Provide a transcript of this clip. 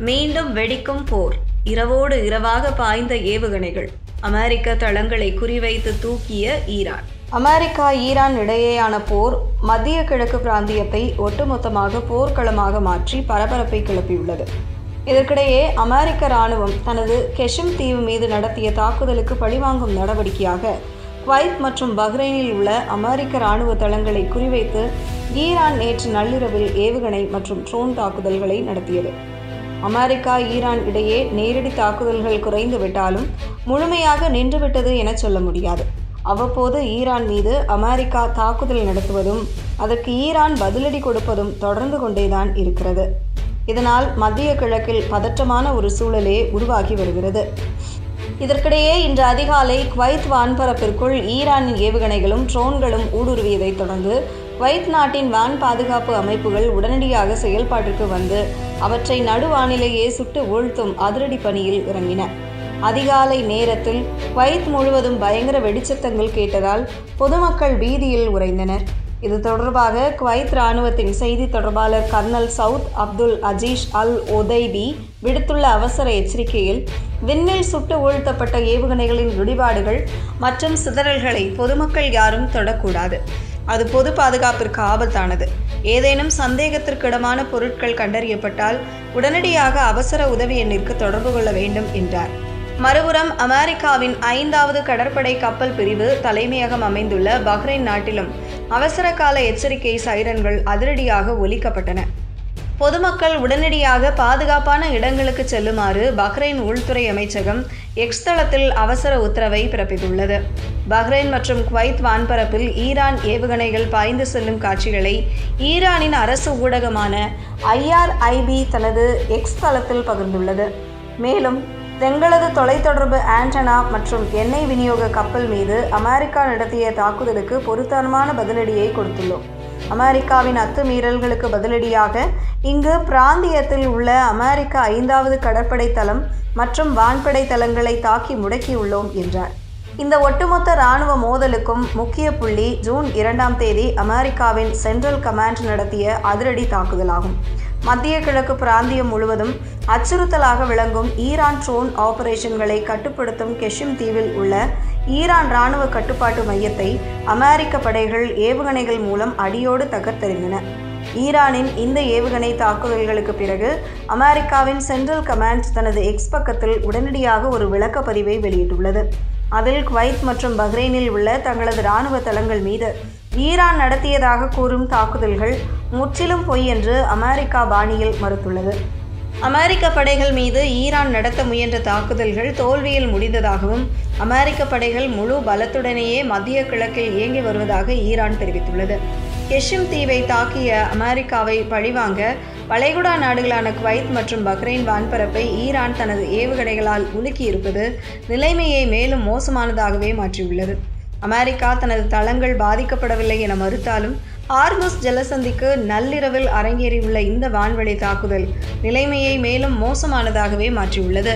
மீண்டும் வெடிக்கும் போர். இரவோடு இரவாக பாய்ந்த ஏவுகணைகள். அமெரிக்க தளங்களை குறிவைத்து தூக்கிய ஈரான். அமெரிக்கா ஈரான் இடையேயான போர் மத்திய கிழக்கு பிராந்தியத்தை ஒட்டுமொத்தமாக போர்க்களமாக மாற்றி பரபரப்பை கிளப்பியுள்ளது. இதற்கிடையே அமெரிக்க இராணுவம் தனது கெஷிம் தீவு மீது நடத்திய தாக்குதலுக்கு பழிவாங்கும் நடவடிக்கையாக குவைத் மற்றும் பஹ்ரைனில் உள்ள அமெரிக்க இராணுவ தளங்களை குறிவைத்து ஈரான் நேற்று நள்ளிரவில் ஏவுகணை மற்றும் ட்ரோன் தாக்குதல்களை நடத்தியது. அமெரிக்கா ஈரான் இடையே நேரடி தாக்குதல்கள் குறைந்துவிட்டாலும் முழுமையாக நின்றுவிட்டது என சொல்ல முடியாது. அவ்வப்போது ஈரான் மீது அமெரிக்கா தாக்குதல் நடத்துவதும் அதற்கு ஈரான் பதிலடி கொடுப்பதும் தொடர்ந்து கொண்டேதான் இருக்கிறது. இதனால் மத்திய கிழக்கில் பதற்றமான ஒரு சூழலே உருவாகி வருகிறது. இதற்கிடையே இன்று அதிகாலை குவைத் வான்பரப்பிற்குள் ஈரானின் ஏவுகணைகளும் ட்ரோன்களும் ஊடுருவியதைத் தொடர்ந்து குவைத் நாட்டின் வான் பாதுகாப்பு அமைப்புகள் உடனடியாக செயல்பாட்டிற்கு வந்து அவற்றை நடுவானிலேயே சுட்டு வீழ்த்தும் அதிரடி பணியில் இறங்கின. அதிகாலை நேரத்தில் குவைத் முழுவதும் பயங்கர வெடிச்சத்தங்கள் கேட்டதால் பொதுமக்கள் வீதியில் உறைந்தனர். இது தொடர்பாக குவைத் இராணுவத்தின் செய்தி தொடர்பாளர் கர்னல் சவுத் அப்துல் அஜீஸ் அல் ஒதைபி விடுத்துள்ள அவசர எச்சரிக்கையில், விண்ணில் சுட்டு வீழ்த்தப்பட்ட ஏவுகணைகளின் இடிபாடுகள் மற்றும் சிதறல்களை பொதுமக்கள் யாரும் தொடக்கூடாது. அது பொது பாதுகாப்பிற்கு ஆபத்தானது. ஏதேனும் சந்தேகத்திற்கிடமான பொருட்கள் கண்டறியப்பட்டால் உடனடியாக அவசர உதவி எண்ணிற்கு தொடர்பு கொள்ள வேண்டும் என்றார். மறுபுறம் அமெரிக்காவின் 5வது கடற்படை கப்பல் பிரிவு தலைமையகம் அமைந்துள்ள பஹ்ரைன் நாட்டிலும் அவசர கால எச்சரிக்கை சைரன்கள் அதிரடியாக ஒலிக்கப்பட்டன. பொதுமக்கள் உடனடியாக பாதுகாப்பான இடங்களுக்கு செல்லுமாறு பஹ்ரைன் உள்துறை அமைச்சகம் எக்ஸ் தளத்தில் அவசர உத்தரவை பிறப்பித்துள்ளது. பஹ்ரைன் மற்றும் குவைத் வான்பரப்பில் ஈரான் ஏவுகணைகள் பாய்ந்து செல்லும் காட்சிகளை ஈரானின் அரசு ஊடகமான IRIB தனது எக்ஸ் தளத்தில் பகிர்ந்துள்ளது. மேலும் எங்களது தொலைத்தொடர்பு ஆண்டனா மற்றும் எண்ணெய் விநியோக கப்பல் மீது அமெரிக்கா நடத்திய தாக்குதலுக்கு பொருத்தமான பதிலடியை கொடுத்துள்ளோம். அமெரிக்காவின் அத்துமீறல்களுக்கு பதிலடியாக இங்கு பிராந்தியத்தில் உள்ள அமெரிக்க 5வது கடற்படை தளம் மற்றும் வான்படை தளங்களை தாக்கி முடக்கியுள்ளோம் என்றார். இந்த ஒட்டுமொத்த இராணுவ மோதலுக்கும் முக்கிய புள்ளி ஜூன் 2ஆம் தேதி அமெரிக்காவின் சென்ட்ரல் கமாண்ட் நடத்திய அதிரடி தாக்குதலாகும். மத்திய கிழக்கு பிராந்தியம் முழுவதும் அச்சுறுத்தலாக விளங்கும் ஈரான் ட்ரோன் ஆபரேஷன்களை கட்டுப்படுத்தும் கெஷிம் தீவில் உள்ள ஈரான் இராணுவ கட்டுப்பாட்டு மையத்தை அமெரிக்க படைகள் ஏவுகணைகள் மூலம் அடியோடு தகர்த்தெறிந்தன. ஈரானின் இந்த ஏவுகணை தாக்குதல்களுக்கு பிறகு அமெரிக்காவின் சென்ட்ரல் கமாண்ட் தனது எக்ஸ் பக்கத்தில் உடனடியாக ஒரு விளக்கப்பதிவை வெளியிட்டுள்ளது. அதில் குவைத் மற்றும் பஹ்ரைனில் உள்ள தங்களது இராணுவ தளங்கள் மீது ஈரான் நடத்தியதாக கூறும் தாக்குதல்கள் முற்றிலும் பொய் என்று அமெரிக்கா பாணியில் மறுத்துள்ளது. அமெரிக்க படைகள் மீது ஈரான் நடத்த முயன்ற தாக்குதல்கள் தோல்வியில் முடிந்ததாகவும் அமெரிக்க படைகள் முழு பலத்துடனேயே மத்திய கிழக்கில் இயங்கி வருவதாக ஈரான் தெரிவித்துள்ளது. கெஷிம் தீவை தாக்கிய அமெரிக்காவை பழிவாங்க வளைகுடா நாடுகளான குவைத் மற்றும் பஹ்ரைன் வான்பரப்பை ஈரான் தனது ஏவுகணைகளால் உலுக்கியிருப்பது நிலைமையை மேலும் மோசமானதாகவே மாற்றியுள்ளது. அமெரிக்கா தனது தளங்கள் பாதிக்கப்படவில்லை என மறுத்தாலும் ஹார்முஸ் ஜலசந்திக்கு நள்ளிரவில் அரங்கேறியுள்ள இந்த வான்வழி தாக்குதல் நிலைமையை மேலும் மோசமானதாகவே மாற்றியுள்ளது.